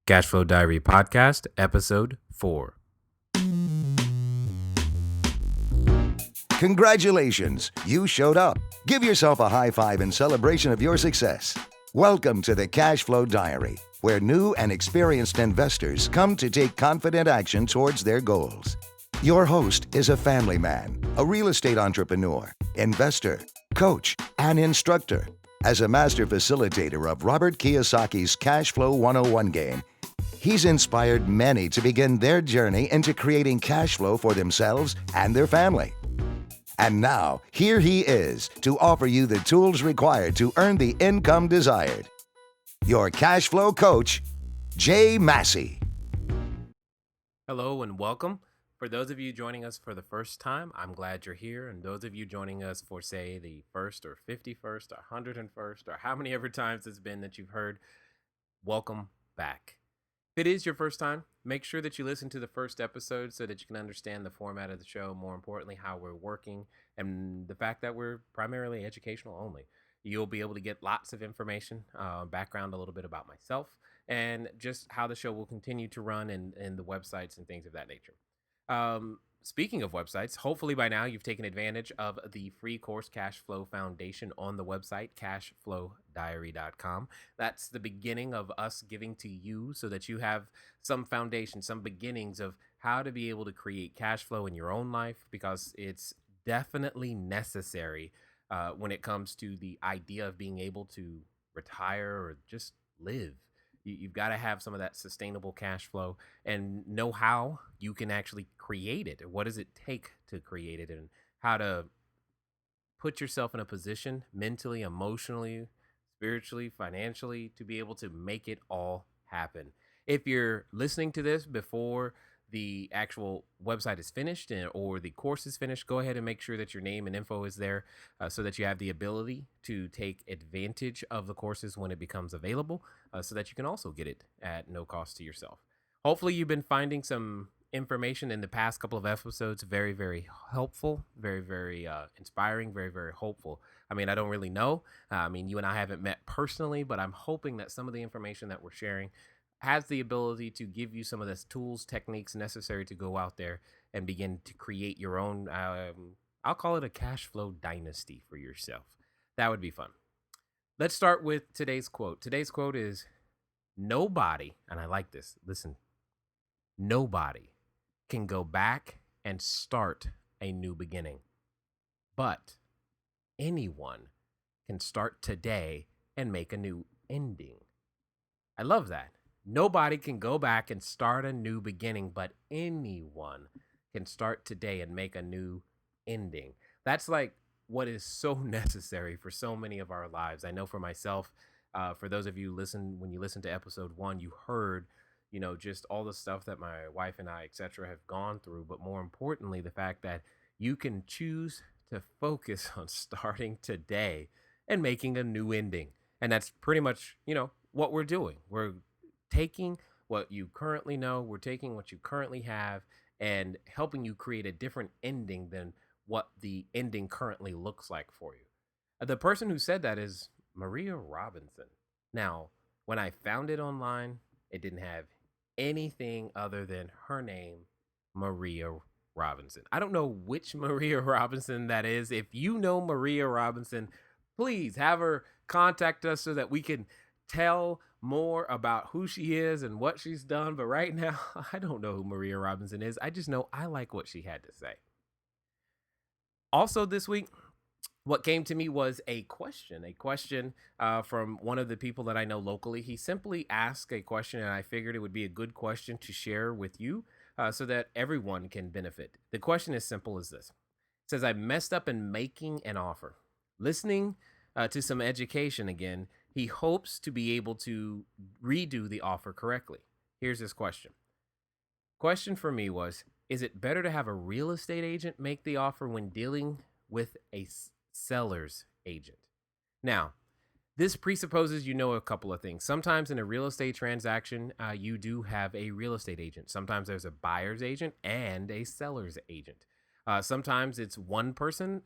Cashflow Diary Podcast, Episode 4. Congratulations, you showed up. Give yourself a high five in celebration of your success. Welcome to the Cashflow Diary, where new and experienced investors come to take confident action towards their goals. Your host is a family man, a real estate entrepreneur, investor, coach, and instructor. As a master facilitator of Robert Kiyosaki's Cashflow 101 game, he's inspired many to begin their journey into creating cash flow for themselves and their family. And now, here he is to offer you the tools required to earn the income desired. Your cash flow coach, Jay Massey. Hello and welcome. For those of you joining us for the first time, I'm glad you're here. And those of you joining us for, say, the first or 51st or 101st or how many ever times it's been that you've heard, welcome back. If it is your first time, make sure that you listen to the first episode so that you can understand the format of the show, more importantly, how we're working, and the fact that we're primarily educational only. You'll be able to get lots of information, background a little bit about myself, and just how the show will continue to run and the websites and things of that nature. Speaking of websites, hopefully by now you've taken advantage of the free course Cash Flow Foundation on the website, cashflowdiary.com. That's the beginning of us giving to you so that you have some foundation, some beginnings of how to be able to create cash flow in your own life, because it's definitely necessary when it comes to the idea of being able to retire or just live. You've got to have some of that sustainable cash flow and know how you can actually create it. What does it take to create it, and how to put yourself in a position mentally, emotionally, spiritually, financially to be able to make it all happen. If you're listening to this before the actual website is finished or the course is finished, go ahead and make sure that your name and info is there so that you have the ability to take advantage of the courses when it becomes available, so that you can also get it at no cost to yourself. Hopefully you've been finding some information in the past couple of episodes very, very helpful, very, very inspiring, very, very hopeful. I mean, I don't really know. You and I haven't met personally, but I'm hoping that some of the information that we're sharing has the ability to give you some of the tools, techniques necessary to go out there and begin to create your own, I'll call it a cash flow dynasty for yourself. That would be fun. Let's start with today's quote. Today's quote is, nobody, and I like this, listen, nobody can go back and start a new beginning, but anyone can start today and make a new ending. I love that. Nobody can go back and start a new beginning, but anyone can start today and make a new ending. That's like what is so necessary for so many of our lives. I know for myself, for those of you when you listen to episode 1, you heard, just all the stuff that my wife and I, etc., have gone through. But more importantly, the fact that you can choose to focus on starting today and making a new ending. And that's pretty much, what we're doing. We're taking what you currently know, we're taking what you currently have, and helping you create a different ending than what the ending currently looks like for you. The person who said that is Maria Robinson. Now, when I found it online, it didn't have anything other than her name, Maria Robinson. I don't know which Maria Robinson that is. If you know Maria Robinson, please have her contact us so that we can tell more about who she is and what she's done. But right now, I don't know who Maria Robinson is. I just know I like what she had to say. Also this week, what came to me was a question from one of the people that I know locally. He simply asked a question, and I figured it would be a good question to share with you so that everyone can benefit. The question is simple as this. It says, I messed up in making an offer. Listening to some education again, he hopes to be able to redo the offer correctly. Here's his question. Question for me was, is it better to have a real estate agent make the offer when dealing with a seller's agent? Now, this presupposes you know a couple of things. Sometimes in a real estate transaction, you do have a real estate agent. Sometimes there's a buyer's agent and a seller's agent. Sometimes it's one person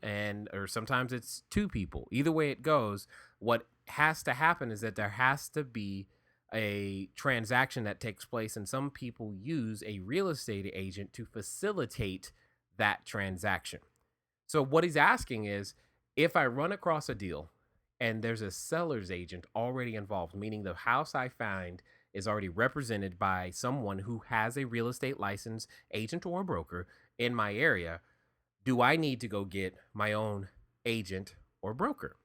or sometimes it's two people. Either way it goes, what has to happen is that there has to be a transaction that takes place, and some people use a real estate agent to facilitate that transaction. So what he's asking is, if I run across a deal and there's a seller's agent already involved, meaning the house I find is already represented by someone who has a real estate license, agent or broker in my area, do I need to go get my own agent or broker?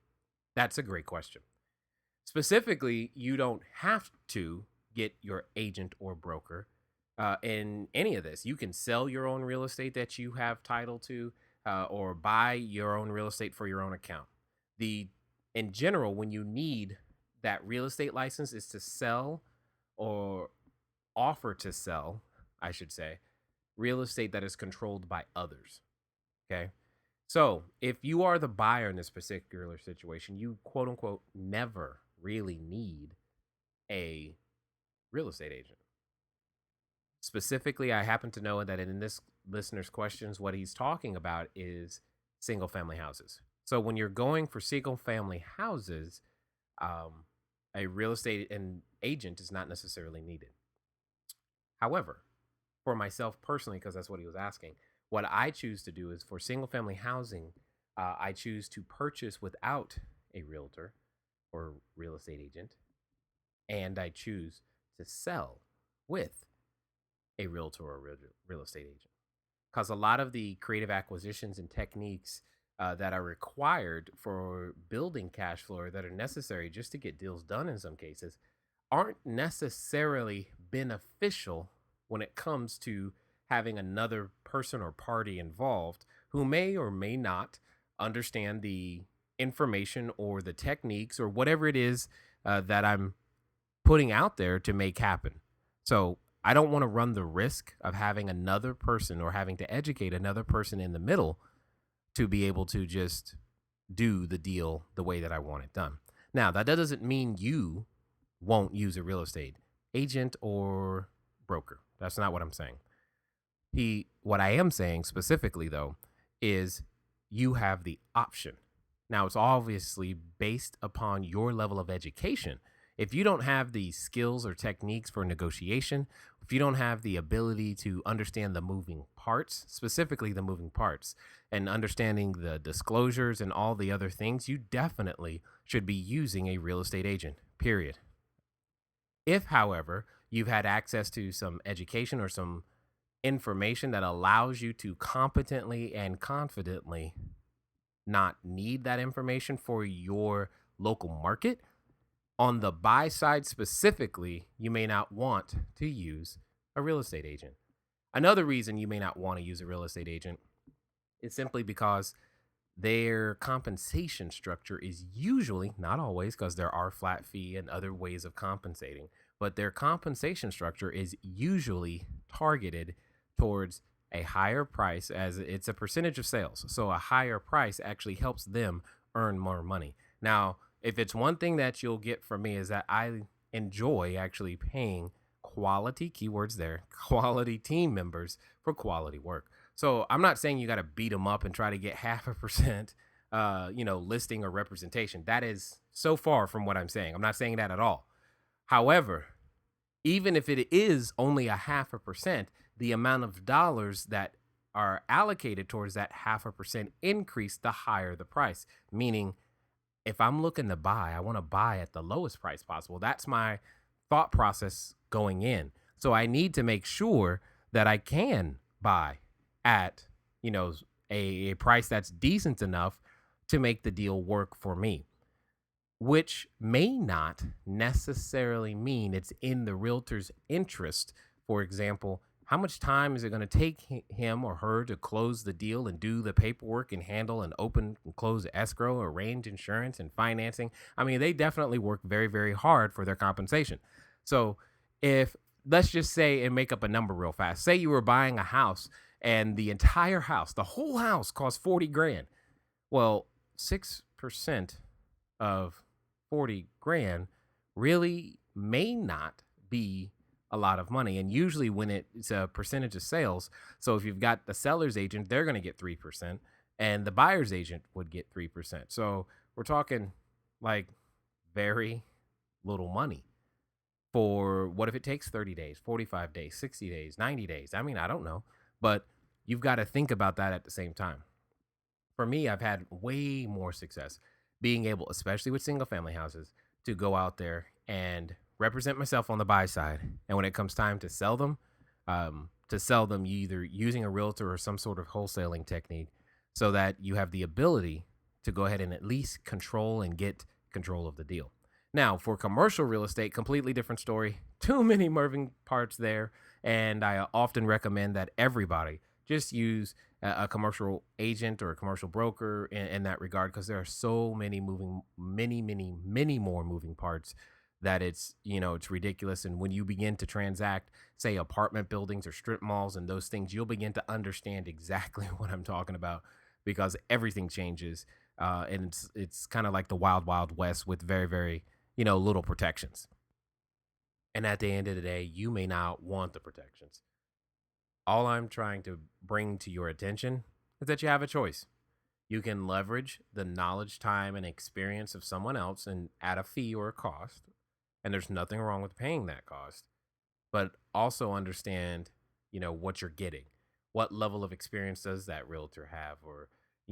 That's a great question. Specifically, you don't have to get your agent or broker in any of this. You can sell your own real estate that you have title to, or buy your own real estate for your own account. The In general, when you need that real estate license, is to sell or offer to sell, I should say, real estate that is controlled by others. Okay. So if you are the buyer in this particular situation, you quote unquote never really need a real estate agent. Specifically, I happen to know that in this listener's questions, what he's talking about is single family houses. So when you're going for single family houses, um, a real estate and agent is not necessarily needed. However, for myself personally, because that's what he was asking, what I choose to do is for single family housing, I choose to purchase without a realtor or real estate agent, and I choose to sell with a realtor or real estate agent. Because a lot of the creative acquisitions and techniques that are required for building cash flow, that are necessary just to get deals done in some cases, aren't necessarily beneficial when it comes to having another person or party involved who may or may not understand the information or the techniques or whatever it is that I'm putting out there to make happen. So I don't want to run the risk of having another person or having to educate another person in the middle to be able to just do the deal the way that I want it done. Now, that doesn't mean you won't use a real estate agent or broker. That's not what I'm saying. What I am saying specifically though is you have the option. Now, it's obviously based upon your level of education. If you don't have the skills or techniques for negotiation, if you don't have the ability to understand the moving parts, specifically the moving parts, and understanding the disclosures and all the other things, you definitely should be using a real estate agent, period. If, however, you've had access to some education or some information that allows you to competently and confidently not need that information for your local market, on the buy side specifically, you may not want to use a real estate agent. Another reason you may not want to use a real estate agent is simply because their compensation structure is usually, not always, because there are flat fee and other ways of compensating, but their compensation structure is usually targeted towards a higher price, as it's a percentage of sales. So a higher price actually helps them earn more money. Now, if it's one thing that you'll get from me, is that I enjoy actually paying quality, keywords there, quality team members for quality work. So I'm not saying you got to beat them up and try to get 0.5%, listing or representation. That is so far from what I'm saying. I'm not saying that at all. However, even if it is only a 0.5%, the amount of dollars that are allocated towards that 0.5% increase, the higher the price. Meaning, if I'm looking to buy, I want to buy at the lowest price possible. That's my thought process going in. So I need to make sure that I can buy at, a price that's decent enough to make the deal work for me, which may not necessarily mean it's in the realtor's interest. For example, how much time is it going to take him or her to close the deal and do the paperwork and handle and open and close escrow, arrange insurance and financing? I mean, they definitely work very, very hard for their compensation. So if, let's just say, and make up a number real fast, say you were buying a house and the entire house, the whole house cost 40 grand. Well, 6% of 40 grand really may not be a lot of money. And usually when it's a percentage of sales, so if you've got the seller's agent, they're going to get 3%, and the buyer's agent would get 3%. So we're talking like very little money. for what if it takes 30 days, 45 days, 60 days, 90 days? I mean, I don't know, but you've got to think about that at the same time. For me, I've had way more success being able, especially with single family houses, to go out there and represent myself on the buy side. And when it comes time to sell them, you either using a realtor or some sort of wholesaling technique so that you have the ability to go ahead and at least control and get control of the deal. Now, for commercial real estate, completely different story. Too many moving parts there. And I often recommend that everybody just use a commercial agent or a commercial broker in that regard, because there are so many many more moving parts that it's ridiculous. And when you begin to transact, say, apartment buildings or strip malls and those things, you'll begin to understand exactly what I'm talking about, because everything changes. And it's kind of like the wild west with very very little protections. And at the end of the day, you may not want the protections. All I'm trying to bring to your attention is that you have a choice. You can leverage the knowledge, time, and experience of someone else and add a fee or a cost. And there's nothing wrong with paying that cost, but also understand, what you're getting. What level of experience does that realtor have? Or,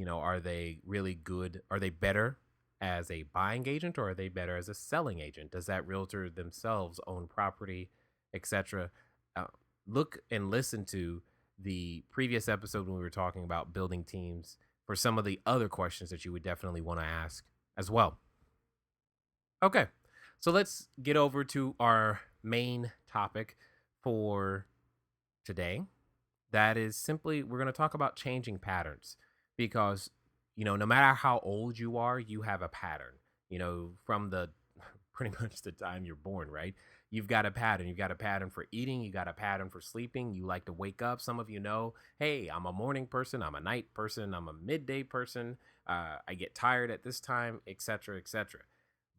are they really good? Are they better as a buying agent, or are they better as a selling agent? Does that realtor themselves own property, etc.? Uh, Look and listen to the previous episode when we were talking about building teams for some of the other questions that you would definitely want to ask as well. Okay, so let's get over to our main topic for today. That is simply, we're going to talk about changing patterns, because, no matter how old you are, you have a pattern, from the pretty much the time you're born, right? You've got a pattern. You've got a pattern for eating. You got a pattern for sleeping. You like to wake up. Some of you know, hey, I'm a morning person. I'm a night person. I'm a midday person. I get tired at this time, etc., etc.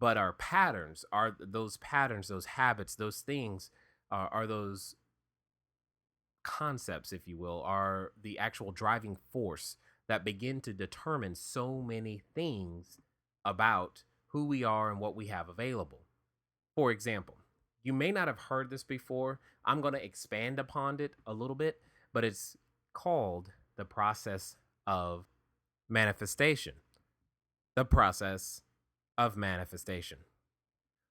But our patterns, those habits, those things are those concepts, if you will, are the actual driving force that begin to determine so many things about who we are and what we have available. For example, you may not have heard this before. I'm going to expand upon it a little bit, but it's called the process of manifestation. The process of manifestation.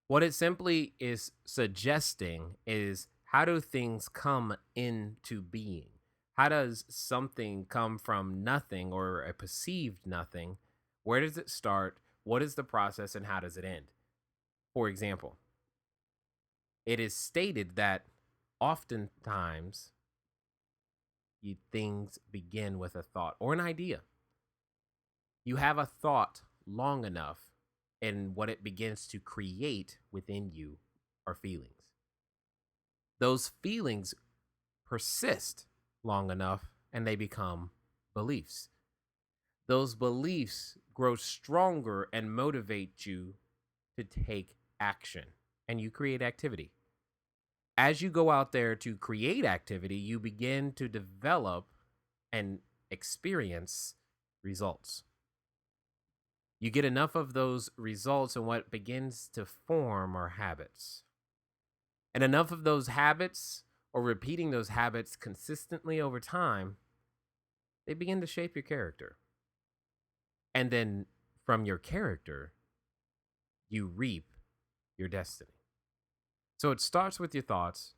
What it simply is suggesting is, how do things come into being? How does something come from nothing or a perceived nothing? Where does it start? What is the process, and how does it end? For example, it is stated that oftentimes things begin with a thought or an idea. You have a thought long enough, and what it begins to create within you are feelings. Those feelings persist long enough, and they become beliefs. Those beliefs grow stronger and motivate you to take action, and you create activity. As you go out there to create activity, you begin to develop and experience results. You get enough of those results, and what begins to form are habits. And enough of those habits, or repeating those habits consistently over time, they begin to shape your character. And then from your character, you reap your destiny. So it starts with your thoughts,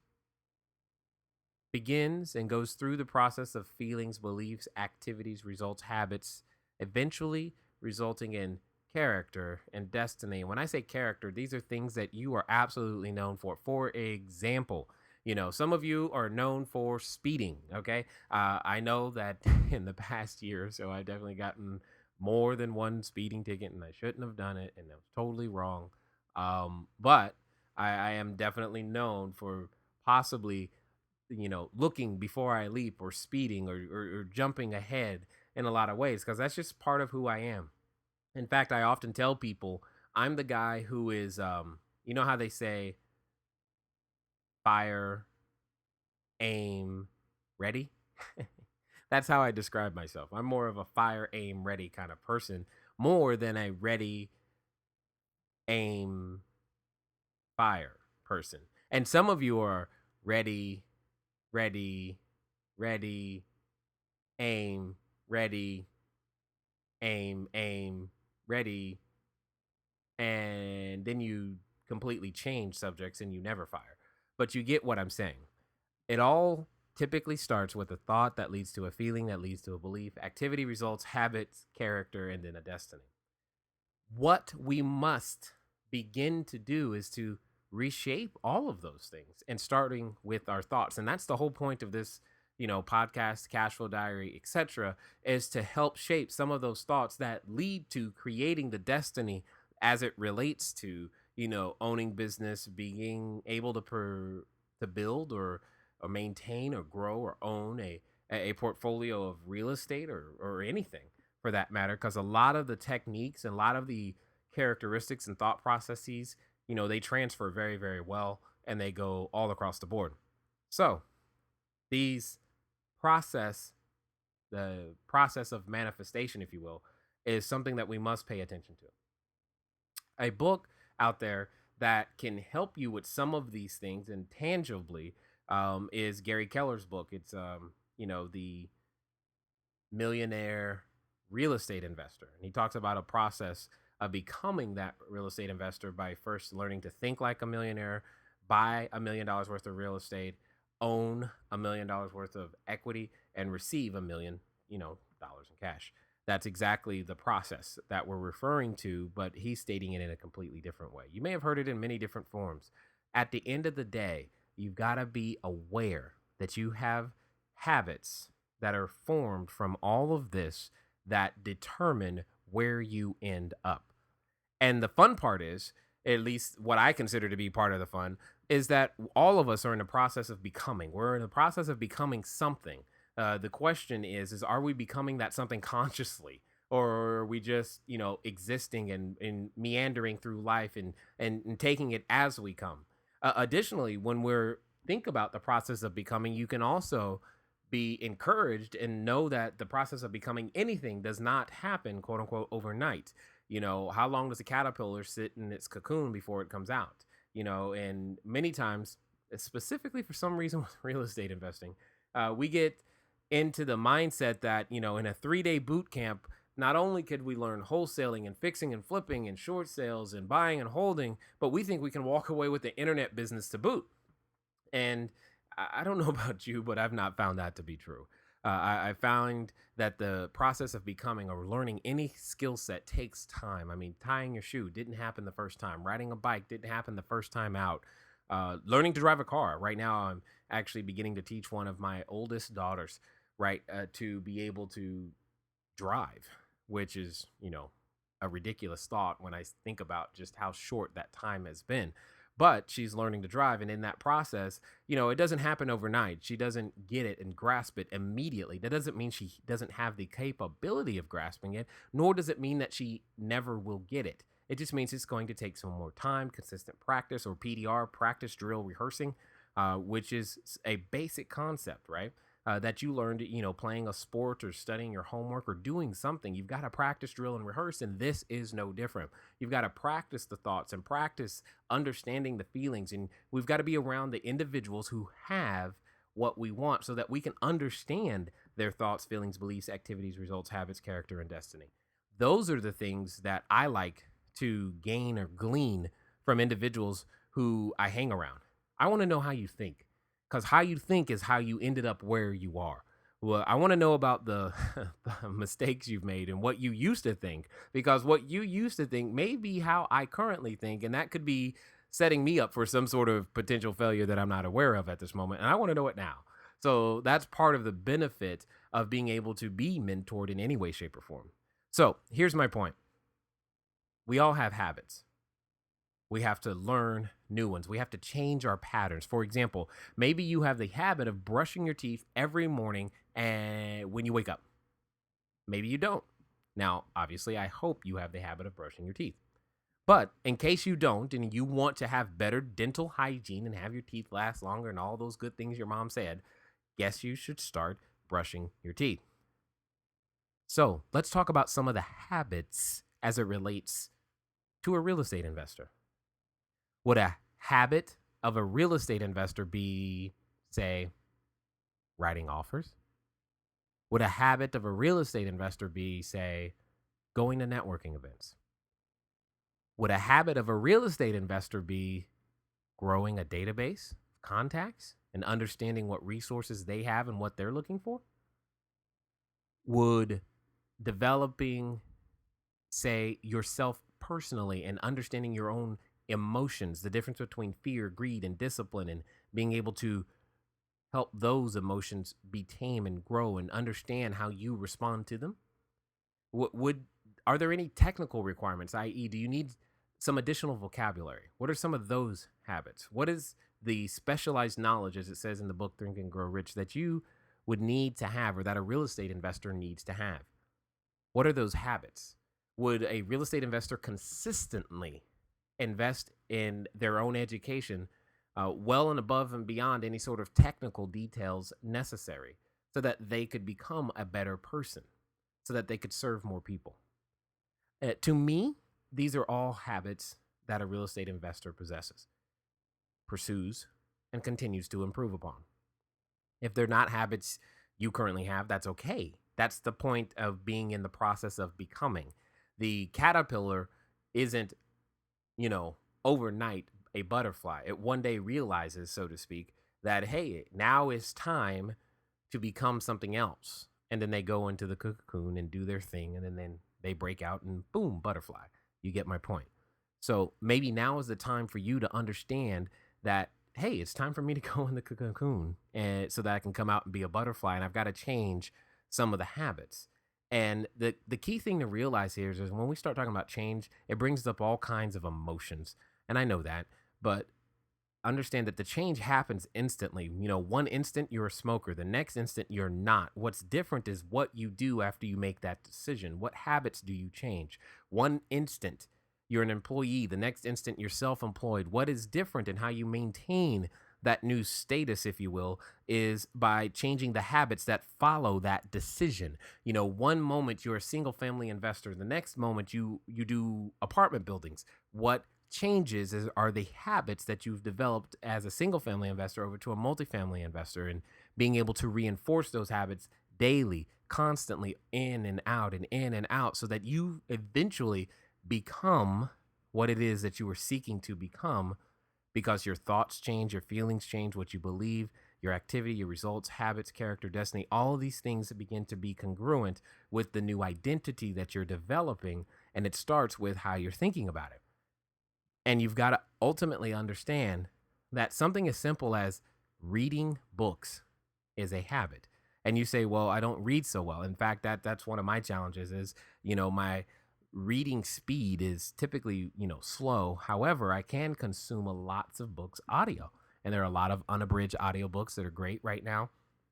begins and goes through the process of feelings, beliefs, activities, results, habits, eventually resulting in character and destiny. And when I say character, these are things that you are absolutely known for. For example, some of you are known for speeding. Okay. I know that in the past year or so, I've definitely gotten more than one speeding ticket, and I shouldn't have done it, and that was totally wrong. But I am definitely known for possibly, looking before I leap, or speeding, or jumping ahead in a lot of ways, because that's just part of who I am. In fact, I often tell people I'm the guy who is, you know how they say fire, aim, ready? That's how I describe myself. I'm more of a fire, aim, ready kind of person, more than a ready, aim, fire person. And some of you are ready, ready, ready, aim, ready, aim, ready, and then you completely change subjects and you never fire. But you get what I'm saying. It all typically starts with a thought that leads to a feeling that leads to a belief, activity results, habits, character, and then a destiny. What we must begin to do is to reshape all of those things and starting with our thoughts. And that's the whole point of this, podcast, cash flow diary, etc., is to help shape some of those thoughts that lead to creating the destiny as it relates to, owning business, being able to build or maintain or grow or own a portfolio of real estate or anything for that matter, because a lot of the techniques and a lot of the characteristics and thought processes, they transfer very, very well and they go all across the board. So these process, the process of manifestation, if you will, is something that we must pay attention to. A book out there that can help you with some of these things and tangibly is Gary Keller's book. It's the millionaire real estate investor. And he talks about a process of becoming that real estate investor by first learning to think like a millionaire, buy $1 million worth of real estate, own $1 million worth of equity, and receive $1 million in cash. That's exactly the process that we're referring to, but he's stating it in a completely different way. You may have heard it in many different forms. At the end of the day, you've got to be aware that you have habits that are formed from all of this that determine where you end up. And the fun part is, at least what I consider to be part of the fun, is that all of us are in the process of becoming. We're in the process of becoming something. The question is are we becoming that something consciously? Or are we just, existing and meandering through life and taking it as we come? Additionally, when we're think about the process of becoming, you can also be encouraged and know that the process of becoming anything does not happen, quote unquote, overnight. How long does a caterpillar sit in its cocoon before it comes out? And many times, specifically for some reason with real estate investing, we get into the mindset that, in a 3-day boot camp, not only could we learn wholesaling and fixing and flipping and short sales and buying and holding, but we think we can walk away with the internet business to boot. And I don't know about you, but I've not found that to be true. I found that the process of becoming or learning any skill set takes time. I mean, tying your shoe didn't happen the first time. Riding a bike didn't happen the first time out. Learning to drive a car. Right now, I'm actually beginning to teach one of my oldest daughters, right, to be able to drive, which is, a ridiculous thought when I think about just how short that time has been. But she's learning to drive. And in that process, it doesn't happen overnight. She doesn't get it and grasp it immediately. That doesn't mean she doesn't have the capability of grasping it, nor does it mean that she never will get it. It just means it's going to take some more time, consistent practice, or PDR, practice, drill, rehearsing, which is a basic concept, right? That you learned, playing a sport or studying your homework or doing something. You've got to practice, drill, and rehearse, and this is no different. You've got to practice the thoughts and practice understanding the feelings, and we've got to be around the individuals who have what we want so that we can understand their thoughts, feelings, beliefs, activities, results, habits, character, and destiny. Those are the things that I like to gain or glean from individuals who I hang around. I want to know how you think, because how you think is how you ended up where you are. Well, I want to know about the, the mistakes you've made and what you used to think, because what you used to think may be how I currently think, and that could be setting me up for some sort of potential failure that I'm not aware of at this moment. And I want to know it now. So that's part of the benefit of being able to be mentored in any way, shape, or form. So here's my point. We all have habits. We have to learn new ones. We have to change our patterns. For example, maybe you have the habit of brushing your teeth every morning and when you wake up. Maybe you don't. Now, obviously, I hope you have the habit of brushing your teeth. But in case you don't and you want to have better dental hygiene and have your teeth last longer and all those good things your mom said, guess you should start brushing your teeth. So let's talk about some of the habits as it relates to a real estate investor. Would a habit of a real estate investor be, say, writing offers? Would a habit of a real estate investor be, say, going to networking events? Would a habit of a real estate investor be growing a database of contacts and understanding what resources they have and what they're looking for? Would developing, say, yourself personally and understanding your own emotions, the difference between fear, greed, and discipline, and being able to help those emotions be tame and grow and understand how you respond to them? Would Are there any technical requirements, i.e., do you need some additional vocabulary? What are some of those habits? What is the specialized knowledge, as it says in the book Think and Grow Rich, that you would need to have or that a real estate investor needs to have? What are those habits? Would a real estate investor consistently invest in their own education well and above and beyond any sort of technical details necessary so that they could become a better person, so that they could serve more people? To me, these are all habits that a real estate investor possesses, pursues, and continues to improve upon. If they're not habits you currently have, that's okay. That's the point of being in the process of becoming. The caterpillar isn't, overnight a butterfly. It one day realizes, so to speak, that, hey, now it's time to become something else. And then they go into the cocoon and do their thing. And then they break out and boom, butterfly. You get my point. So maybe now is the time for you to understand that, hey, it's time for me to go in the cocoon and so that I can come out and be a butterfly. And I've got to change some of the habits. And the key thing to realize here is when we start talking about change, it brings up all kinds of emotions. And I know that, but understand that the change happens instantly. One instant you're a smoker, the next instant you're not. What's different is what you do after you make that decision. What habits do you change? One instant you're an employee, the next instant you're self-employed. What is different in how you maintain that new status, if you will, is by changing the habits that follow that decision. One moment you're a single family investor, the next moment you do apartment buildings. What changes are the habits that you've developed as a single family investor over to a multifamily investor, and being able to reinforce those habits daily, constantly, in and out, so that you eventually become what it is that you were seeking to become, because your thoughts change, your feelings change, what you believe, your activity, your results, habits, character, destiny, all of these things begin to be congruent with the new identity that you're developing. And it starts with how you're thinking about it. And you've got to ultimately understand that something as simple as reading books is a habit. And you say, well, I don't read so well. In fact, that's one of my challenges is, my reading speed is typically, slow. However, I can consume lots of books audio. And there are a lot of unabridged audiobooks that are great right now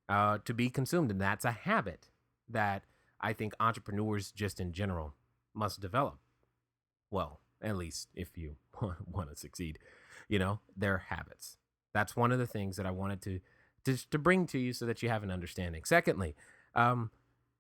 to be consumed. And that's a habit that I think entrepreneurs just in general must develop. Well, at least if you want to succeed, their habits. That's one of the things that I wanted to bring to you so that you have an understanding. Secondly,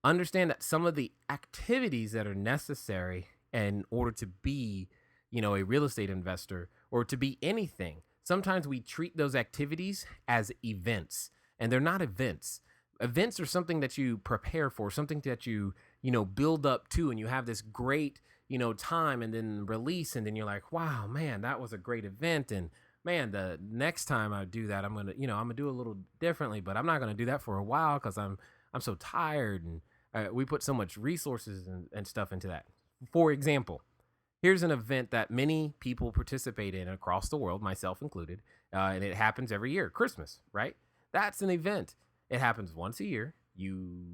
understand that some of the activities that are necessary in order to be, a real estate investor or to be anything, sometimes we treat those activities as events, and they're not events. Events are something that you prepare for, something that you build up to, and you have this great, time, and then release, and then you're like, wow, man, that was a great event. And man, the next time I do that, I'm gonna do a little differently, but I'm not gonna do that for a while because I'm so tired. And we put so much resources and stuff into that. For example, here's an event that many people participate in across the world, myself included, and it happens every year, Christmas, right? That's an event. It happens once a year. You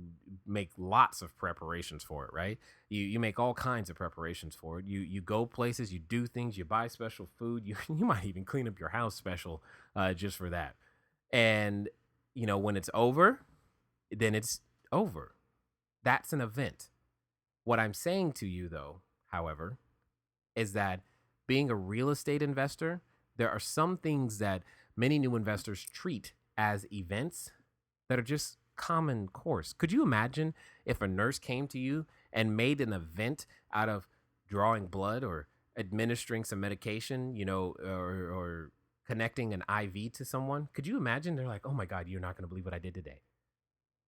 make lots of preparations for it, right? You make all kinds of preparations for it. You go places, you do things, you buy special food. You might even clean up your house special just for that. And when it's over, then it's over. That's an event. What I'm saying to you, though, however, is that being a real estate investor, there are some things that many new investors treat as events that are just common course. Could you imagine if a nurse came to you and made an event out of drawing blood or administering some medication, or connecting an IV to someone. Could you imagine? They're like, oh my God, you're not going to believe what I did today.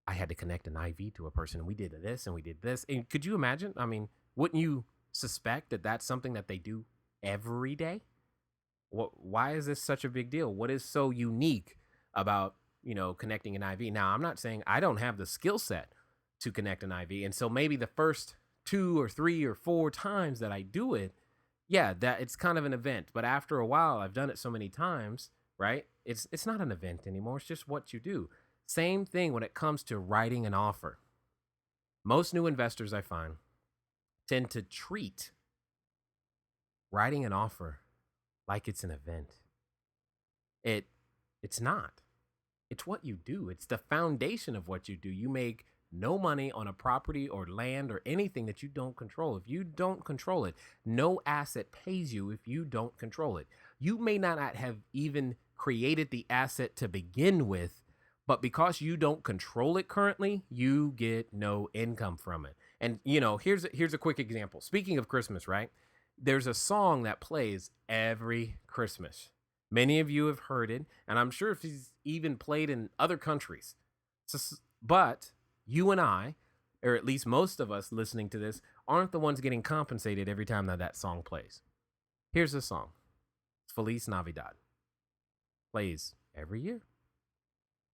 I had to connect an IV to a person and we did this and we did this. And could you imagine? I mean, wouldn't you suspect that that's something that they do every day? Why is this such a big deal? What is so unique about, connecting an IV? Now, I'm not saying I don't have the skill set to connect an IV. And so maybe the first 2 or 3 or 4 times that I do it, yeah, that it's kind of an event. But after a while, I've done it so many times, right? It's not an event anymore. It's just what you do. Same thing when it comes to writing an offer. Most new investors I find tend to treat writing an offer like it's an event. It's not. It's what you do. It's the foundation of what you do. You make no money on a property or land or anything that you don't control. If you don't control it, no asset pays you if you don't control it. You may not have even created the asset to begin with, but because you don't control it currently, you get no income from it. And here's a quick example. Speaking of Christmas, right? There's a song that plays every Christmas. Many of you have heard it, and I'm sure if it's even played in other countries. But you and I, or at least most of us listening to this, aren't the ones getting compensated every time that song plays. Here's the song. Feliz Navidad. Plays every year.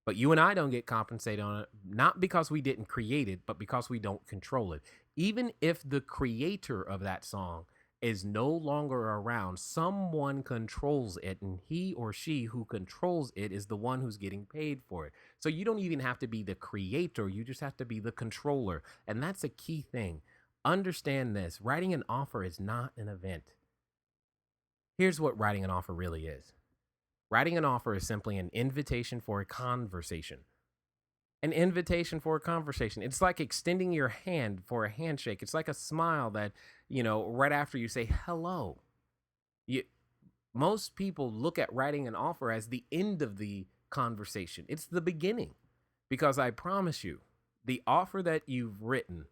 But you and I don't get compensated on it, not because we didn't create it, but because we don't control it. Even if the creator of that song is no longer around, someone controls it, and he or she who controls it is the one who's getting paid for it. So you don't even have to be the creator, you just have to be the controller. And that's a key thing. Understand this. Writing an offer is not an event. Here's what writing an offer really is. Writing an offer is simply an invitation for a conversation. An invitation for a conversation. It's like extending your hand for a handshake. It's like a smile that, right after you say hello. Most people look at writing an offer as the end of the conversation. It's the beginning. Because I promise you, the offer that you've written,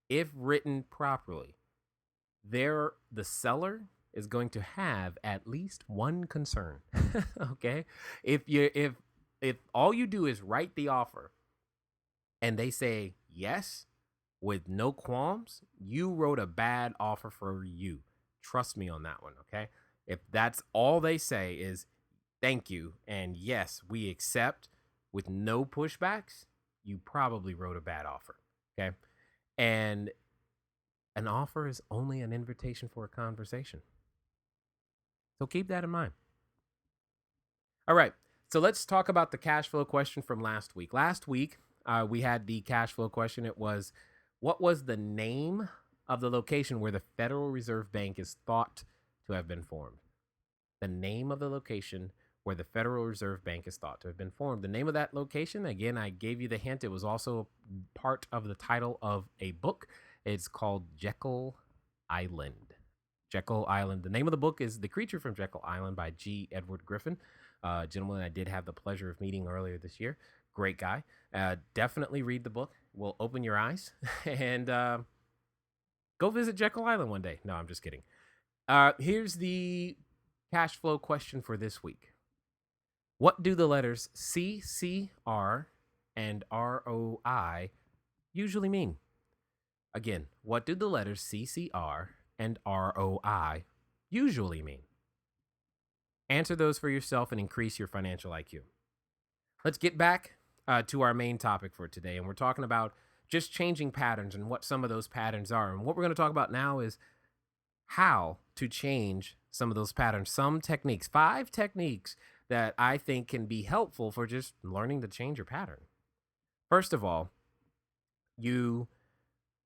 if written properly, the seller is going to have at least one concern. Okay? If all you do is write the offer and they say yes with no qualms, you wrote a bad offer for you. Trust me on that one, okay? If that's all they say is thank you and yes, we accept with no pushbacks, you probably wrote a bad offer, okay? And an offer is only an invitation for a conversation. So keep that in mind. All right. So let's talk about the cash flow question from last week. Last week, we had the cash flow question. It was, what was the name of the location where the Federal Reserve Bank is thought to have been formed? The name of the location where the Federal Reserve Bank is thought to have been formed. The name of that location, again, I gave you the hint. It was also part of the title of a book. It's called Jekyll Island. Jekyll Island. The name of the book is The Creature from Jekyll Island by G. Edward Griffin, gentleman I did have the pleasure of meeting earlier this year. Great guy. Definitely read the book. Will open your eyes. And go visit Jekyll Island one day. No, I'm just kidding. Here's the cash flow question for this week. What do the letters C, C, R, and ROI usually mean? Again, what do the letters C, C, R, and ROI usually mean? Answer those for yourself and increase your financial IQ. Let's get back to our main topic for today. And we're talking about just changing patterns and what some of those patterns are. And what we're going to talk about now is how to change some of those patterns, some techniques, 5 techniques that I think can be helpful for just learning to change your pattern. First of all, you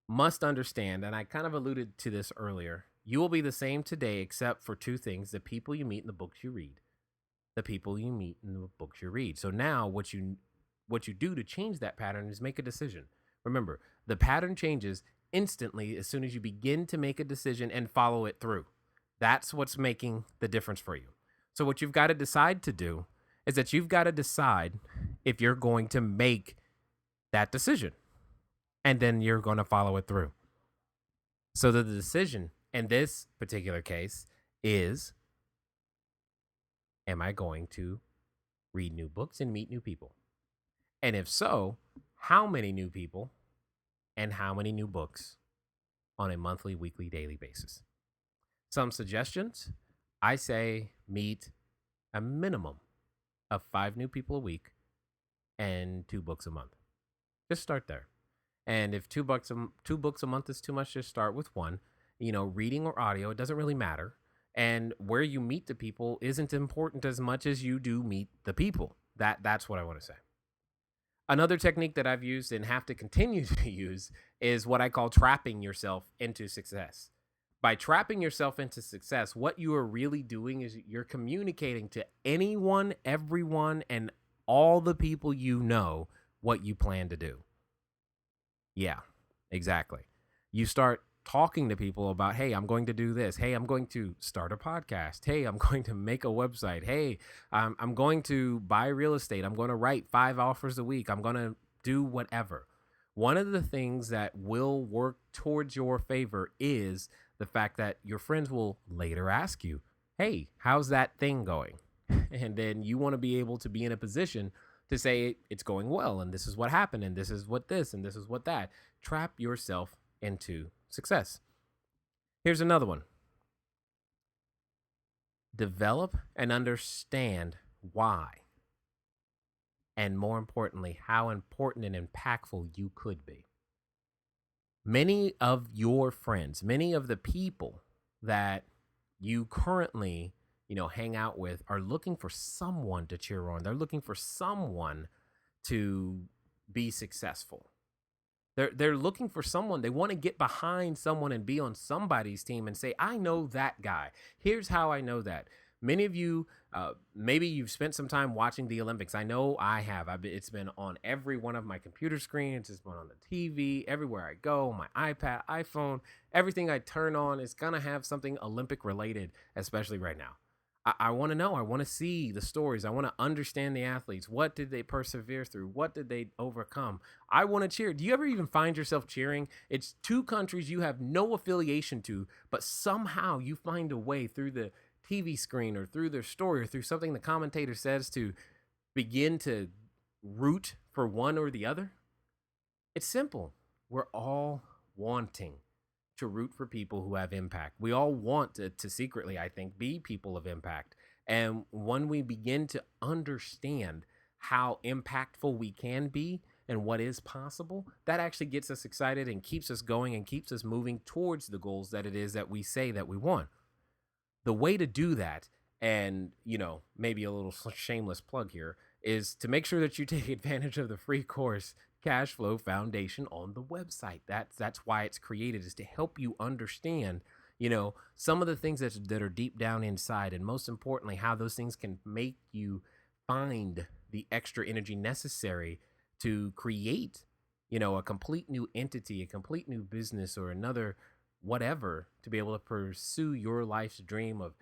must understand, and I kind of alluded to this earlier, you will be the same today except for 2 things: the people you meet and the books you read. The people you meet and the books you read. So now what you do to change that pattern is make a decision. Remember, the pattern changes instantly as soon as you begin to make a decision and follow it through. That's what's making the difference for you. So what you've got to decide to do is that you've got to decide if you're going to make that decision. And then you're going to follow it through. So the decision in this particular case is Am I going to read new books and meet new people? And if so, how many new people and how many new books on a monthly, weekly, daily basis? Some suggestions: I say meet a minimum of 5 new people a week and 2 books a month. Just start there. And if 2 books a month is too much, just start with one. Reading or audio, it doesn't really matter. And where you meet the people isn't important as much as you do meet the people. That's what I want to say. Another technique that I've used and have to continue to use is what I call trapping yourself into success. By trapping yourself into success, what you are really doing is you're communicating to anyone, everyone, and all the people you know what you plan to do. Yeah, exactly. You start talking to people about, hey, I'm going to do this. Hey, I'm going to start a podcast. Hey, I'm going to make a website. Hey, I'm going to buy real estate. I'm going to write 5 offers a week. I'm going to do whatever. One of the things that will work towards your favor is the fact that your friends will later ask you, hey, how's that thing going? And then you want to be able to be in a position to say it's going well, and this is what happened, and this is what this, and this is what that. Trap yourself into success. Here's another one. Develop and understand why, and more importantly, how important and impactful you could be. Many of your friends, many of the people that you currently hang out with are looking for someone to cheer on. They're looking for someone to be successful. They're looking for someone. They want to get behind someone and be on somebody's team and say, I know that guy. Here's how I know that. Many of you, maybe you've spent some time watching the Olympics. I know I have. It's been on every one of my computer screens. It's been on the TV, everywhere I go, my iPad, iPhone, everything I turn on is going to have something Olympic related, especially right now. I want to know. I want to see the stories. I want to understand the athletes. What did they persevere through? What did they overcome? I want to cheer. Do you ever even find yourself cheering? It's 2 countries you have no affiliation to, but somehow you find a way through the TV screen or through their story or through something the commentator says to begin to root for one or the other. It's simple. We're all wanting to root for people who have impact. We all want to secretly, I think, be people of impact. And when we begin to understand how impactful we can be and what is possible, that actually gets us excited and keeps us going and keeps us moving towards the goals that it is that we say that we want. The way to do that, and maybe a little shameless plug here, is to make sure that you take advantage of the free course Cash Flow Foundation on the website. That's why it's created, is to help you understand some of the things that are deep down inside, and most importantly, how those things can make you find the extra energy necessary to create a complete new entity, a complete new business, or another whatever, to be able to pursue your life's dream of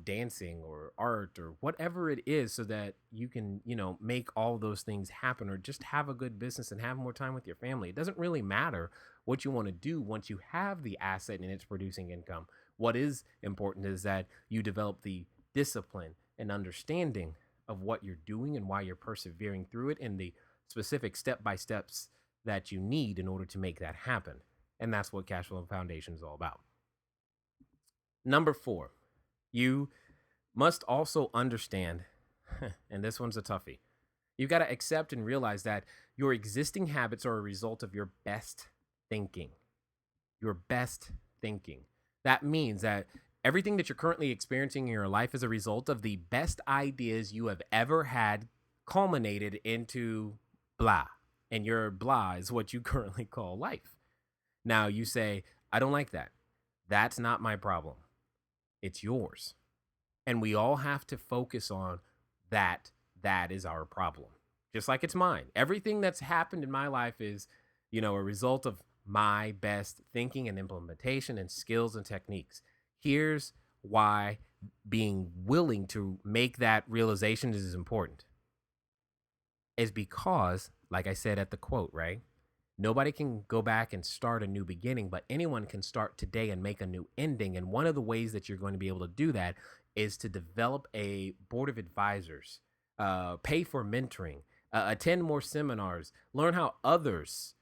dancing or art or whatever it is, so that you can make all those things happen, or just have a good business and have more time with your family. It doesn't really matter what you want to do once you have the asset and it's producing income. What is important is that you develop the discipline and understanding of what you're doing and why you're persevering through it, and the specific step-by-steps that you need in order to make that happen. And that's what Cash Flow Foundation is all about. Number 4, you must also understand, and this one's a toughie, you've got to accept and realize that your existing habits are a result of your best thinking. Your best thinking. That means that everything that you're currently experiencing in your life is a result of the best ideas you have ever had culminated into blah. And your blah is what you currently call life. Now you say, I don't like that. That's not my problem. It's yours. And we all have to focus on that. That is our problem. Just like it's mine. Everything that's happened in my life is, a result of my best thinking and implementation and skills and techniques. Here's why being willing to make that realization is important. Is because, like I said at the quote, right? Nobody can go back and start a new beginning, but anyone can start today and make a new ending. And one of the ways that you're going to be able to do that is to develop a board of advisors, pay for mentoring, attend more seminars, learn how others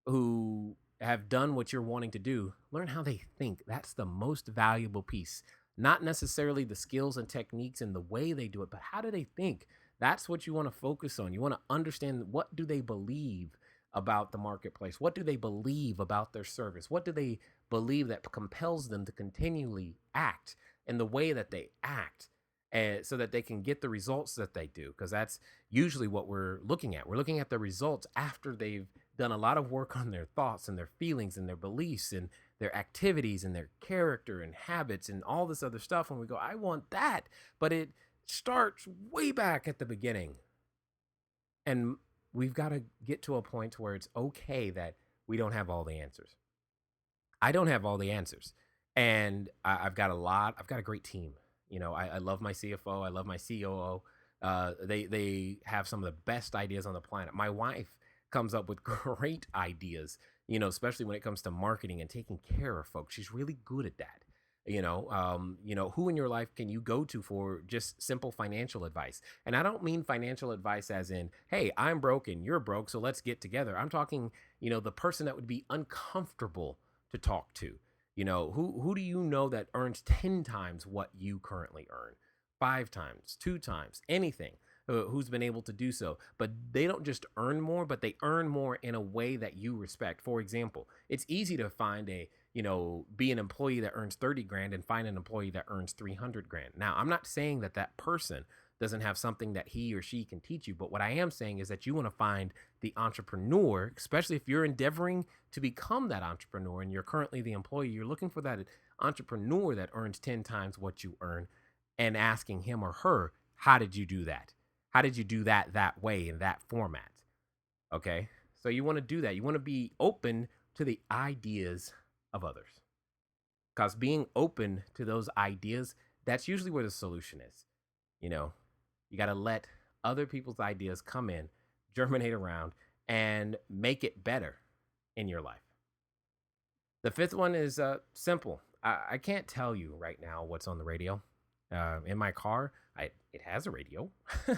who have done what you're wanting to do, learn how they think. That's the most valuable piece. Not necessarily the skills and techniques and the way they do it, but how do they think? That's what you want to focus on. You want to understand, what do they believe about the marketplace? What do they believe about their service? What do they believe that compels them to continually act in the way that they act, and so that they can get the results that they do? Because that's usually what we're looking at. We're looking at the results after they've done a lot of work on their thoughts and their feelings and their beliefs and their activities and their character and habits and all this other stuff. And we go, I want that. But it starts way back at the beginning. And we've got to get to a point where it's okay that we don't have all the answers. I don't have all the answers. And I've got a great team. I love my CFO. I love my COO. They have some of the best ideas on the planet. My wife comes up with great ideas, especially when it comes to marketing and taking care of folks. She's really good at that. Who in your life can you go to for just simple financial advice? And I don't mean financial advice as in, hey, I'm broke and you're broke, so let's get together. I'm talking, the person that would be uncomfortable to talk to. Who do you know that earns 10 times what you currently earn, 5 times, 2 times, anything? Who's been able to do so, but they don't just earn more, but they earn more in a way that you respect. For example, it's easy to find be an employee that earns 30 grand and find an employee that earns 300 grand. Now, I'm not saying that person doesn't have something that he or she can teach you, but what I am saying is that you want to find the entrepreneur, especially if you're endeavoring to become that entrepreneur and you're currently the employee. You're looking for that entrepreneur that earns 10 times what you earn, and asking him or her, how did you do that? How did you do that way, in that format? Okay, so you want to do that. You want to be open to the ideas of others, because being open to those ideas, that's usually where the solution is. You got to let other people's ideas come in, germinate around, and make it better in your life. The fifth one is simple. I can't tell you right now what's on the radio. In my car, it has a radio,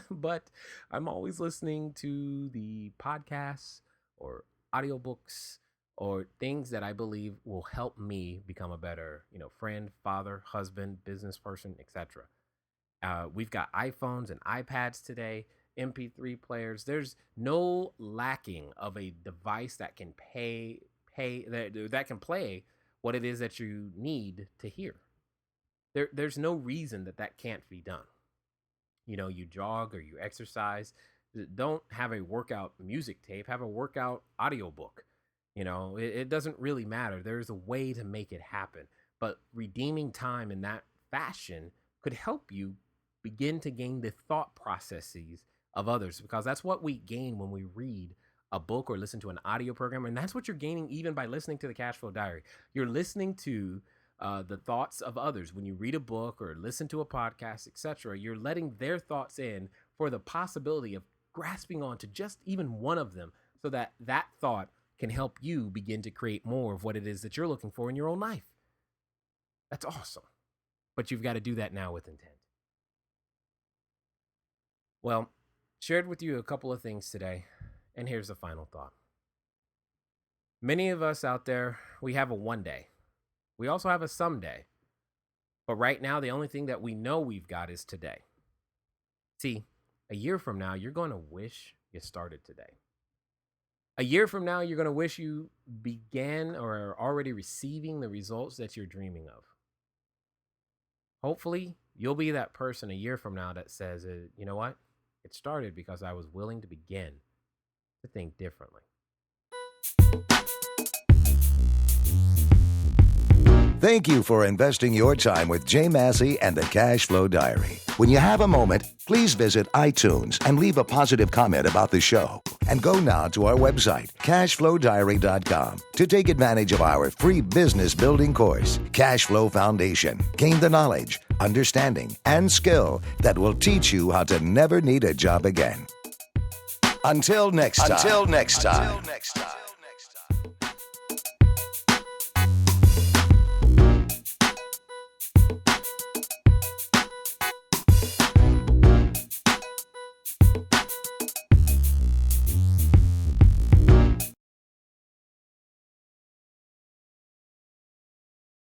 but I'm always listening to the podcasts or audiobooks or things that I believe will help me become a better, friend, father, husband, business person, etc. We've got iPhones and iPads today, MP3 players. There's no lacking of a device that can that can play what it is that you need to hear. There's no reason that can't be done. You jog or you exercise. Don't have a workout music tape. Have a workout audiobook. It doesn't really matter. There's a way to make it happen. But redeeming time in that fashion could help you begin to gain the thought processes of others, because that's what we gain when we read a book or listen to an audio program. And that's what you're gaining even by listening to the Cash Flow Diary. You're listening to the thoughts of others. When you read a book or listen to a podcast, etc., you're letting their thoughts in for the possibility of grasping onto just even one of them, so that thought can help you begin to create more of what it is that you're looking for in your own life. That's awesome. But you've got to do that now with intent. Well, shared with you a couple of things today, and here's the final thought. Many of us out there, we have a one day. We also have a someday. But right now, the only thing that we know we've got is today. See, a year from now, you're going to wish you started today. A year from now, you're going to wish you began or are already receiving the results that you're dreaming of. Hopefully, you'll be that person a year from now that says, you know what? It started because I was willing to begin to think differently. Thank you for investing your time with Jay Massey and the Cash Flow Diary. When you have a moment, please visit iTunes and leave a positive comment about the show. And go now to our website, cashflowdiary.com, to take advantage of our free business building course, Cash Flow Foundation. Gain the knowledge, understanding, and skill that will teach you how to never need a job again. Until next time.